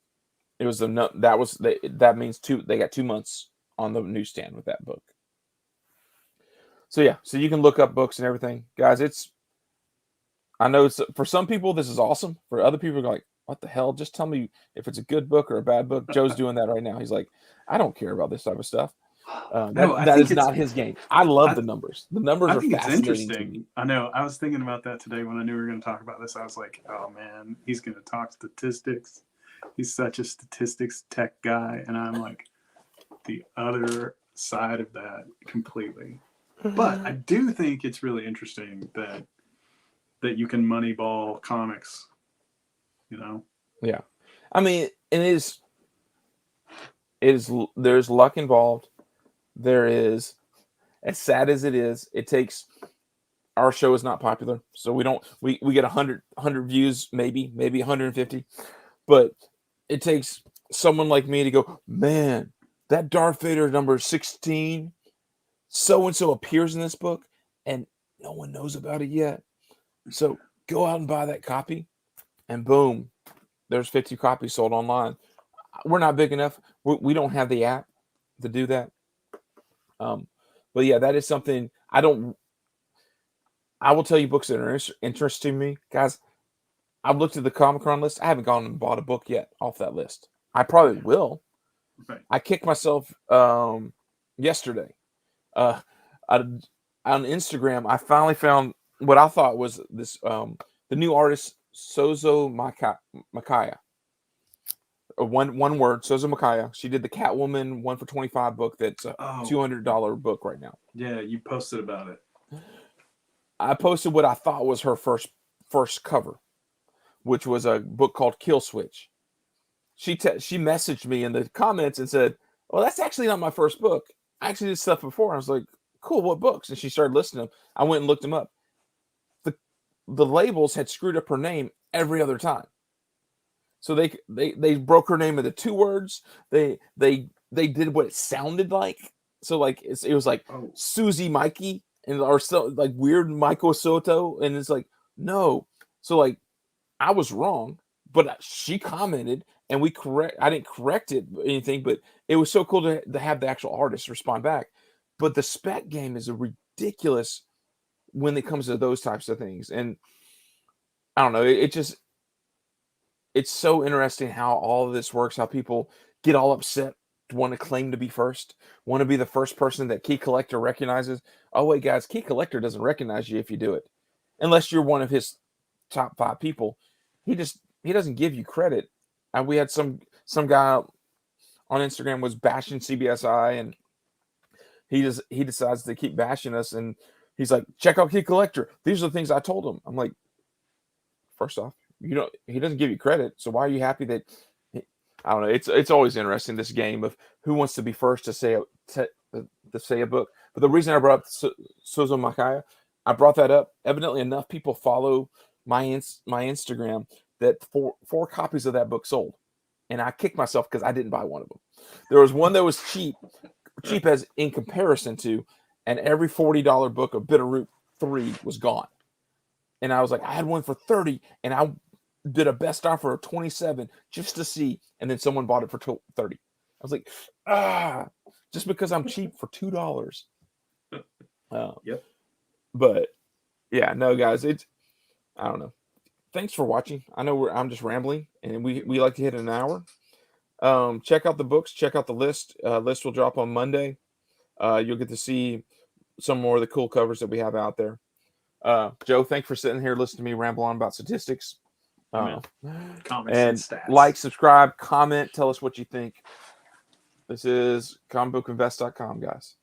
it was that means they got 2 months on the newsstand with that book. So yeah, so you can look up books and everything, guys. I know for some people this is awesome. For other people, are like, what the hell? Just tell me if it's a good book or a bad book. Joe's doing that right now. He's like, I don't care about this type of stuff. That is not his game. I love the numbers. The numbers are fascinating to me. I know. I was thinking about that today when I knew we were going to talk about this. I was like, oh man, he's going to talk statistics. He's such a statistics tech guy, and I'm like the other side of that completely. But I do think it's really interesting that you can moneyball comics. You know? Yeah, I mean, it is. There's luck involved. There is, as sad as it is, it takes. Our show is not popular, so we get 100 views, maybe 150, but it takes someone like me to go, man, that Darth Vader number 16, so and so appears in this book, and no one knows about it yet. So go out and buy that copy, and boom, there's 50 copies sold online. We're not big enough. We don't have the app to do that. But yeah, that is something I will tell you books that are interesting me, guys. I've looked at the Comichron list. I haven't gone and bought a book yet off that list. I probably will. Right. I kicked myself yesterday. On Instagram, I finally found what I thought was this the new artist Sozo Makaya. One word, Sozo Makaya. She did the Catwoman 1 for $25 book. That's a $200 book right now. Yeah, you posted about it. I posted what I thought was her first cover, which was a book called Kill Switch. She messaged me in the comments and said, well, that's actually not my first book. I actually did stuff before. I was like, cool, what books? And she started listing them. I went and looked them up. The labels had screwed up her name every other time. So they broke her name into 2 words. They did what it sounded like. So like it was like Susie Mikey or so, like weird Michael Soto, and it's like no. So like I was wrong, but she commented and I didn't correct it or anything, but it was so cool to have the actual artist respond back. But the spec game is ridiculous when it comes to those types of things, and I don't know. It's so interesting how all of this works. How people get all upset, want to claim to be first, want to be the first person that Key Collector recognizes. Oh wait, guys, Key Collector doesn't recognize you if you do it, unless you're one of his top 5 people. He doesn't give you credit. And we had some guy on Instagram was bashing CBSI, and he decides to keep bashing us, and he's like, check out Key Collector. These are the things I told him. I'm like, first off, he doesn't give you credit, so why are you happy that I don't know. It's always interesting, this game of who wants to be first to say a book. But the reason I brought up Sozo Makaya, I brought that up. Evidently enough people follow my Instagram that 4 copies of that book sold, and I kicked myself because I didn't buy one of them. There was one that was cheap as in comparison to, and every $40 book of Bitterroot 3 was gone. And I was like, I had one for 30, and I did a best offer of 27 just to see, and then someone bought it for 30. I was like, just because I'm cheap for $2. Yep. But yeah, no, guys, I don't know. Thanks for watching. I know I'm just rambling, and we like to hit an hour. Check out the books. Check out the list. List will drop on Monday. You'll get to see some more of the cool covers that we have out there. Joe, thanks for sitting here listening to me ramble on about statistics. Comics and stats. Like, subscribe, comment, tell us what you think. This is comicbookinvest.com, guys.